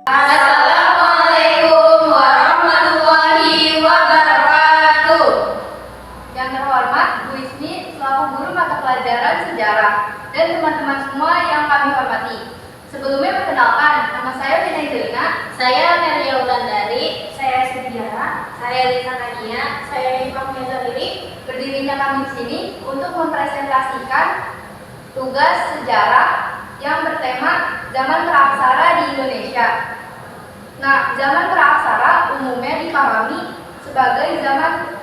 Assalamualaikum warahmatullahi wabarakatuh. Yang terhormat Bu Ismi selaku guru mata pelajaran sejarah dan teman-teman semua yang kami hormati. Sebelumnya perkenalkan, nama saya Vina Izelina. Saya Melia Wulandari. Saya Sudiara. Saya Lisa Kania. Saya Rifah Mezaliri. Berdirinya kami di sini untuk mempresentasikan tugas sejarah yang bertema zaman praaksara di Indonesia. Nah, zaman praaksara umumnya dipahami sebagai zaman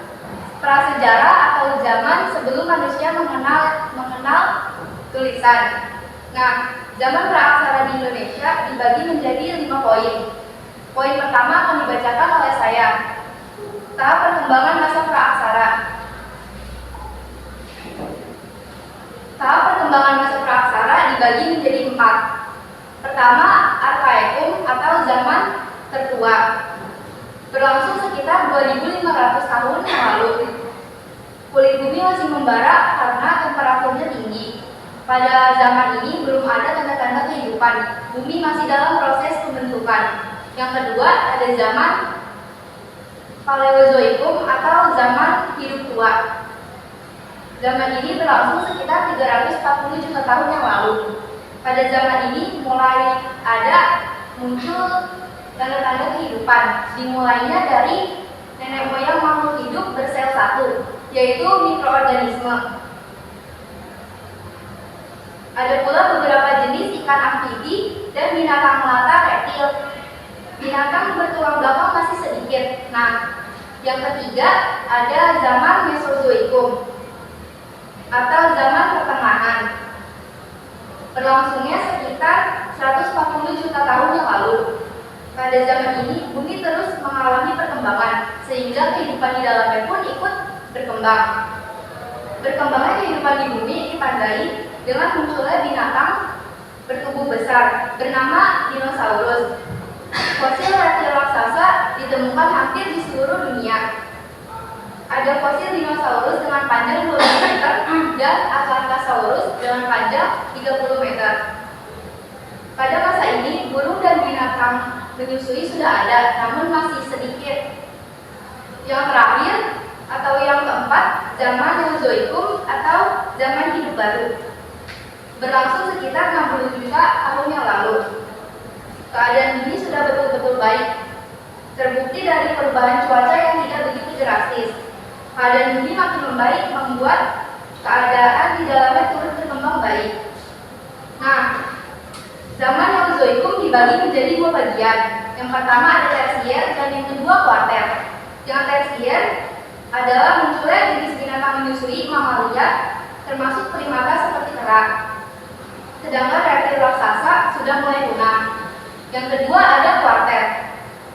prasejarah atau zaman sebelum manusia mengenal tulisan. Nah, zaman praaksara di Indonesia dibagi menjadi 5 poin. Poin pertama akan dibacakan oleh saya. Tahap perkembangan masa praaksara. Tahap perkembangan masa praaksara dibagi menjadi 4. Pertama, Arkaeum atau zaman tertua, berlangsung sekitar 2500 tahun yang lalu. Kulit bumi masih membara karena temperaturnya tinggi. Pada zaman ini belum ada tanda-tanda kehidupan. Bumi masih dalam proses pembentukan. Yang kedua, ada zaman Paleozoikum atau zaman hidup tua. Zaman ini berlangsung sekitar 340 juta tahun yang lalu. Pada zaman ini mulai ada muncul tanda-tanda kehidupan. Dimulainya dari nenek moyang makhluk hidup bersel satu, yaitu mikroorganisme. Ada pula beberapa jenis ikan amfibi dan binatang melata reptil. Binatang bertulang belakang masih sedikit. Nah, yang ketiga ada zaman Mesozoikum atau zaman pertengahan. Berlangsungnya sekitar 140 juta tahun yang lalu. Pada zaman ini, bumi terus mengalami perkembangan, sehingga kehidupan di dalamnya pun ikut berkembang. Berkembangnya kehidupan di bumi ditandai dengan munculnya binatang bertubuh besar bernama dinosaurus. Fosil reptil raksasa ditemukan hampir di seluruh dunia. Ada fosil dinosaurus dengan panjang 20 meter dan Atlantosaurus dengan panjang 30 meter. Pada masa ini, burung dan binatang menyusui sudah ada, namun masih sedikit. Yang terakhir atau yang keempat, zaman Mesozoikum atau zaman hidup baru, berlangsung sekitar 60 juta tahun yang lalu. Keadaan bumi sudah betul-betul baik, terbukti dari perubahan cuaca yang tidak begitu drastis. Keadaan bumi makin membaik membuat keadaan di dalamnya turut berkembang baik. Nah, zaman Mesozoikum dibagi menjadi 2 bagian. Yang pertama ada tersier dan yang kedua kuarter. Yang tersier adalah munculnya jenis binatang menyusui mamalia, termasuk primata seperti kera. Sedangkan reptil raksasa sudah mulai punah. Yang kedua ada kuarter.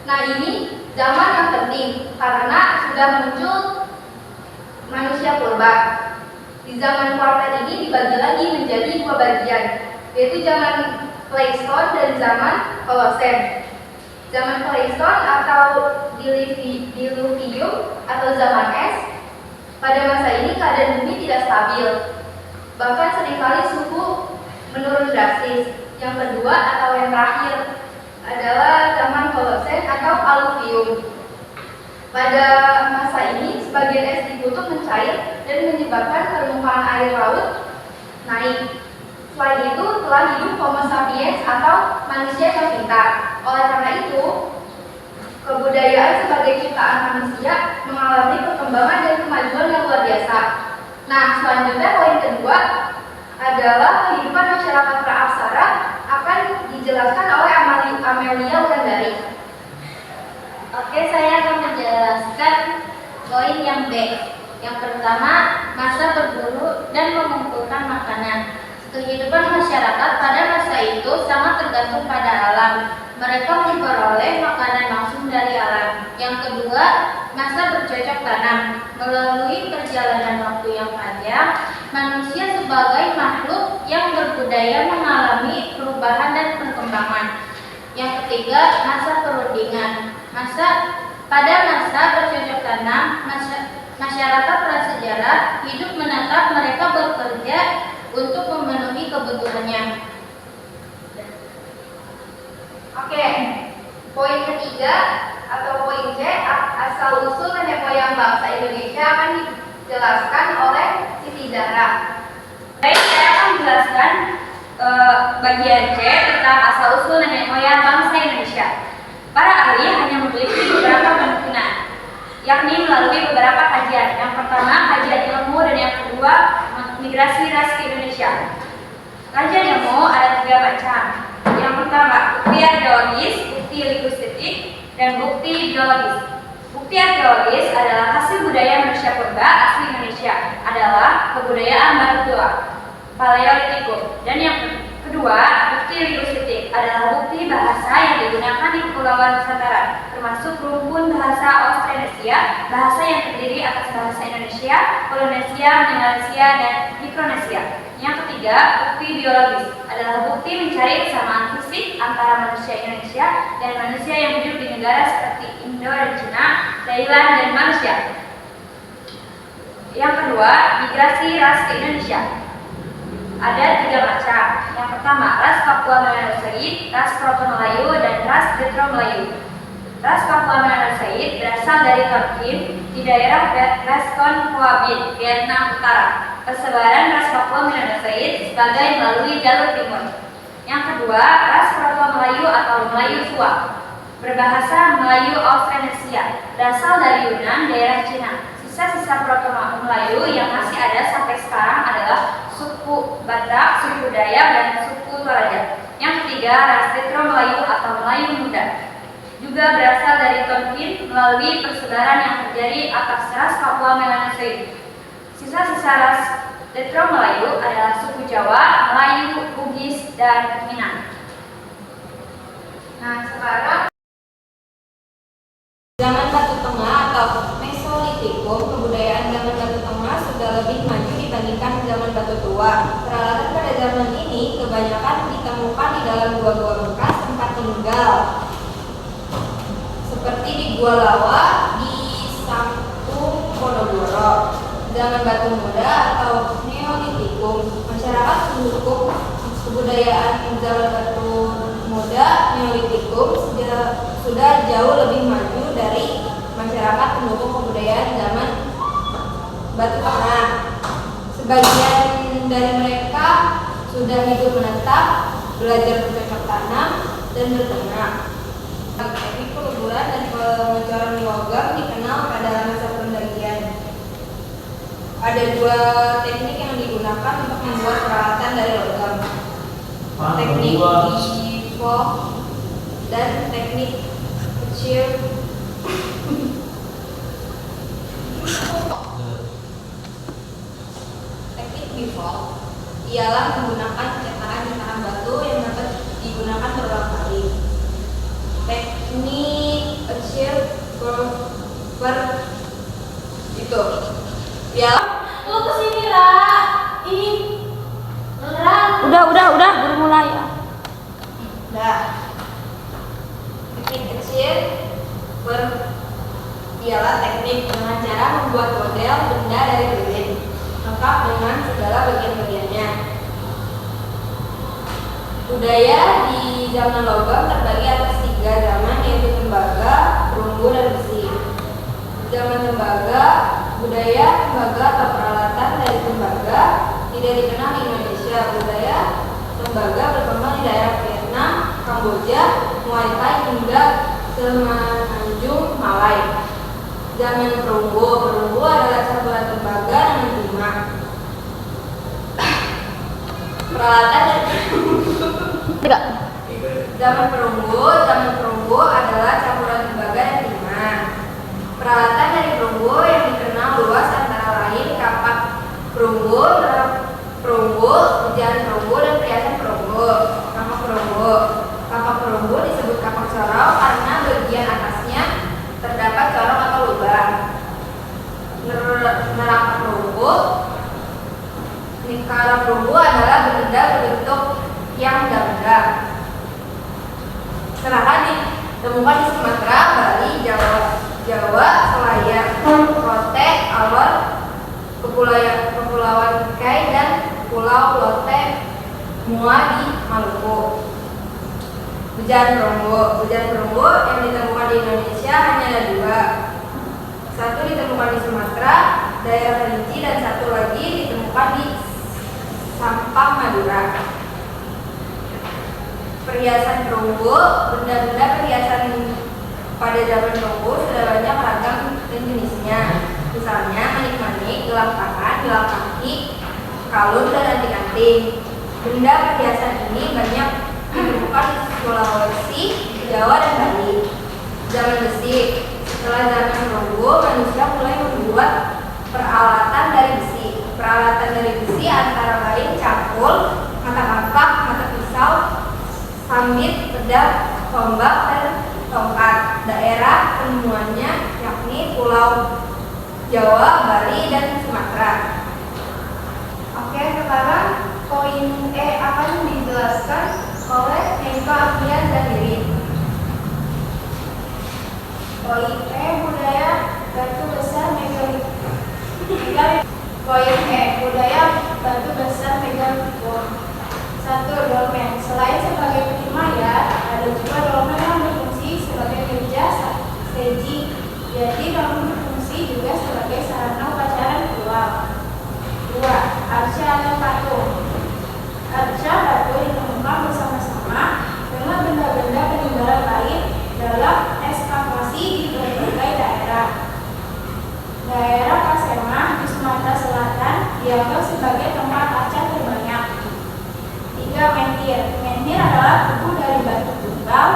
Nah, ini zaman yang penting karena sudah muncul manusia purba. Di zaman kuarter ini dibagi lagi menjadi 2 bagian, yaitu zaman Pleistone dan zaman Holocene. Zaman Pleistone atau Diluvium atau zaman es. Pada masa ini keadaan bumi tidak stabil, bahkan seringkali suhu menurun drastis. Yang kedua atau yang terakhir adalah zaman Holocene atau Alluvium. Pada masa ini, sebagian es di kutub mencair dan menyebabkan permukaan air laut naik. Selain itu, telah hidup Homo sapiens atau manusia yang pintar. Oleh karena itu, kebudayaan sebagai ciptaan manusia mengalami perkembangan dan kemajuan yang luar biasa. Nah, selanjutnya poin kedua adalah kehidupan masyarakat praaksara akan dijelaskan oleh Amelia Wulandari. Oke, saya akan menjelaskan poin yang B. Yang pertama, masa berburu dan mengumpulkan makanan. Kehidupan masyarakat pada masa itu sangat tergantung pada alam. Mereka memperoleh makanan langsung dari alam. Yang kedua, masa bercocok tanam. Melalui perjalanan waktu yang panjang, manusia sebagai makhluk yang berbudaya mengalami perubahan dan perkembangan. Yang ketiga, masa perundingan. Pada masa bercocok tanam, masyarakat prasejarah hidup menetap, mereka bekerja untuk memenuhi kebutuhannya. Oke, dijelaskan oleh Siti Zahra. Baik, saya akan menjelaskan bagian C tentang asal-usul nenek moyang bangsa Indonesia. Para ahli hanya memiliki beberapa kemungkinan, yakni melalui beberapa kajian. Yang pertama, kajian ilmu, dan yang kedua, migrasi ras ke Indonesia. Kajian ilmu ada 3 macam. Yang pertama, bukti arkeologis, bukti linguistik, dan bukti biologis. Bukti arkeologis adalah hasil budaya manusia purba asli Indonesia, adalah kebudayaan Batu Tua, Paleolitikum. Dan yang kedua, bukti linguistik adalah bukti bahasa yang digunakan di Kepulauan Nusantara, termasuk rumpun bahasa Austronesia, bahasa yang terdiri atas bahasa Indonesia, Polinesia, Melanesia, dan Mikronesia. Yang ketiga, bukti biologis adalah bukti mencari kesamaan fisik antara manusia Indonesia dan manusia yang hidup di negara seperti Indo dan Cina, Thailand, dan Malaysia. Yang kedua, migrasi ras ke Indonesia. Ada 3 macam. Yang pertama, ras Papua Melayu, ras Proto Melayu, dan ras Detro Melayu. Ras Papua Melayu berasal dari Tonkin di daerah Westkon Coabit, Vietnam Utara. Persebaran ras Papua Melayu sebagai melalui jalur timur. Yang kedua, ras Proto Melayu atau Melayu Tua, berbahasa Melayu Austronesia, berasal dari Yunan, daerah Cina. Sisa-sisa Proto Melayu yang masih ada sampai sekarang adalah suku Batak, suku Dayak, dan suku Toraja. Yang ketiga, ras Detro Melayu atau Melayu Muda, juga berasal dari Tonkin melalui persebaran yang terjadi atas ras Papua Melayu. Sisa-sisa ras Detro Melayu adalah suku Jawa, Melayu, Bugis, dan Minang. Nah, sekarang Zaman Batu Tengah atau Mesolitikum, kebudayaan zaman Batu Tengah sudah lebih maju dibandingkan zaman Batu Tua. Peralatan pada zaman ini kebanyakan ditemukan di dalam gua-gua bekas tempat tinggal, seperti di Gua Lawa di Sampung Ponorogo. Zaman Batu Muda atau Neolitikum, masyarakat penduduk kebudayaan zaman Batu Muda Neolitikum sudah jauh lebih maju dari masyarakat pendukung kebudayaan zaman Batu Tengah. Sebagian dari mereka sudah hidup menetap, belajar bercocok tanam, dan berternak. Teknik peleburan dan pengecoran logam dikenal pada masa pendakian. Ada 2 teknik yang digunakan untuk membuat peralatan dari logam. Teknik Bifo dan teknik kecil. Teknik Bifo ialah menggunakan cetakan di tanah batu yang dapat digunakan berulang kali. Teknik kecil itu ialah Lu kesini, Ra. Ini udah baru mulai ya. Udah. Teknik kecil ialah teknik dengan cara membuat model benda dari lilin, lengkap dengan segala bagian-bagiannya. Budaya di zaman logam terbagi atas 3 zaman, yaitu tembaga, perunggu, dan besi. Zaman tembaga, budaya tembaga atau peralatan dari tembaga tidak dikenal di Indonesia. Budaya tembaga berkembang di daerah Vietnam, Kamboja, Muay Thai, hingga Semenanjung Malai. Zaman perunggu adalah campuran tembaga dengan timah. Peralatan Zaman perunggu adalah campuran tembaga dan timah. Peralatan dari perunggu yang dikenal luas antara lain kapak perunggu, hujan perunggu, dan perhiasan perunggu. Kapak perunggu disebut kapak corong karena bagian atasnya terdapat corong atau lubang. Neraka perunggu, nikara perunggu adalah benda berbentuk yang gamblang. Serahkan ditemukan di Sumatera, Bali, Jawa, Selayar, Rote, Alor, Kepulauan Kai, dan Pulau Lote Mua di Maluku. Hujan perunggu yang ditemukan di Indonesia hanya ada 2. Satu ditemukan di Sumatera, daerah Kerinci, dan satu lagi ditemukan di Sampang, Madura. Perhiasan perunggu, benda-benda perhiasan pada zaman perunggu sudah banyak ragam dan jenisnya. Misalnya manik-manik, gelang tangan, gelang kaki, kalung, dan anting-anting. Benda perhiasan ini banyak ditemukan di Sulawesi, Jawa, dan Bali. Zaman besi. Setelah zaman perunggu, manusia mulai membuat peralatan dari besi. Peralatan dari besi antara lain cangkul, mata kapak, mata pisau, sambit, pedang, tombak, dan tongkat. Daerah penemuannya yakni Pulau Jawa, Bali, dan Sumatera. Oke, sekarang poin E akan dijelaskan oleh Neka Afian Zahiri. Poin E, budaya batu besar megalitik. Poin E, budaya batu besar megalitik. 1. Dolmen. Selain sebagai peti mayat, ada juga dolmen yang berfungsi sebagai meja seji. Jadi dolmen berfungsi juga sebagai sarana upacara ritual. 2. Arca atau patung. Arca batu ditemukan bersama-sama dengan benda-benda peninggalan lain dalam ekskavasi di berbagai daerah. Daerah Pasemah di Sumatera Selatan dianggap sebagai tempat arca terbanyak. 3. Menhir. Menhir adalah tubuh dari batu tunggal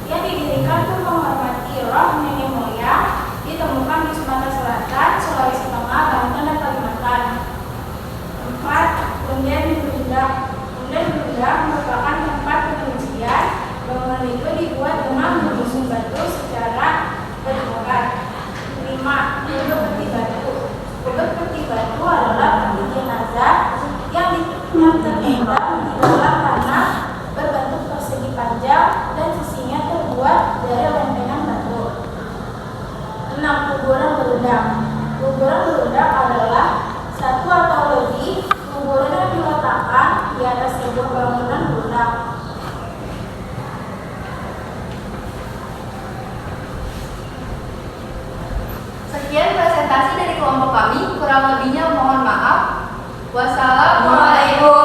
yang didirikan untuk menghormati roh nenek moyang, ditemukan di Sumatera Selatan, Sulawesi Tengah, Banten, dan Kalimantan. 4. Punden Berundak. Punden Berundak merupakan tempat pengungsian. Bangunan itu dibuat dengan menyusun batu secara bertingkat. 5. Kubur peti batu. Kubur peti batu adalah peti jenazah yang terpendam di dalam tanah berbentuk persegi panjang dan sisinya terbuat dari lempengan batu. 6. Kuburan berundang. Kuburan berundang adalah satu atau lebih kuburan yang diletakkan di atas sebuah bangunan berundang. Sekian presentasi dari kelompok kami, kurang lebihnya mohon maaf. Wassalamualaikum.